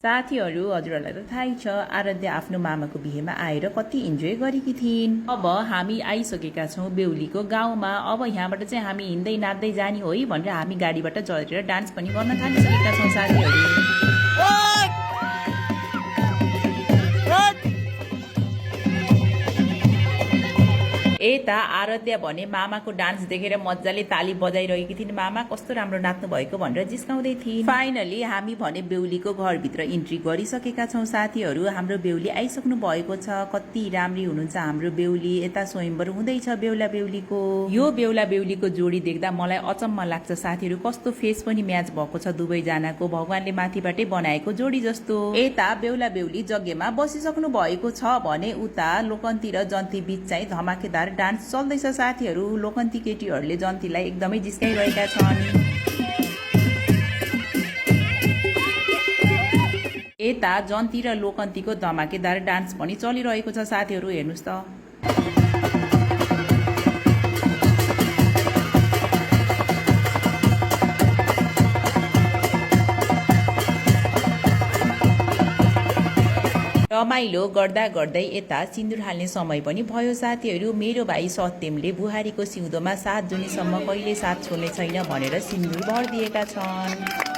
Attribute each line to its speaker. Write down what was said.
Speaker 1: साथीहरू हजुरहरूलाई त थाहै छ आराध्या आफ्नो मामाको बिहेमा आएर कति इन्जोय गरेकी थिइन्। अब हामी आइसकेका छौँ बेहुलीको गाउँमा। अब यहाँबाट चाहिँ हामी हिँड्दै नाच्दै जाने हो है भनेर हामी गाडीबाट झरेर डान्स पनि गर्न थालिसकेका छौँ साथीहरू। यता आराध्या भने मामाको डान्स देखेर मजाले ताली बजाइरहेकी थिइन्। मामा कस्तो राम्रो नाच्नु भएको भनेर जिस्काउँदै थिइन्। फाइनली हामी भने बेहुलीको घरभित्र इन्ट्री गरिसकेका छौँ साथीहरू। हाम्रो बेहुली आइसक्नु भएको छ। कति राम्री हुनुहुन्छ हाम्रो बेहुली। यता स्वयंवर हुँदैछ बेहुला बेहुलीको। यो बेहुला बेहुलीको जोडी देख्दा मलाई अचम्म लाग्छ साथीहरू। कस्तो फेस पनि म्याच भएको छ दुवैजनाको, भगवानले माथिबाटै बनाएको जोडी जस्तो। यता बेहुला बेहुली जग्गेमा बसिसक्नु भएको छ भने उता लोकन्ती र जन्ती बीच चाहिँ धमाकेदार डान्स चल्दैछ साथीहरू। लोकन्ती केटीहरूले जन्तीलाई एकदमै जिस्काइरहेका छन्। यता जन्ती र लोकन्तीको धमाकेदार डान्स पनि चलिरहेको छ साथीहरू। हेर्नुहोस् त। रमाइलो गर्दा गर्दै यता सिन्दुर हाल्ने समय पनि भयो साथीहरू। मेरो भाइ सत्यमले बुहारीको सिउँदोमा 7 जुनीसम्म कहिले साथ छोड्ने छैन भनेर सिन्दुर भरिदिएका छन्।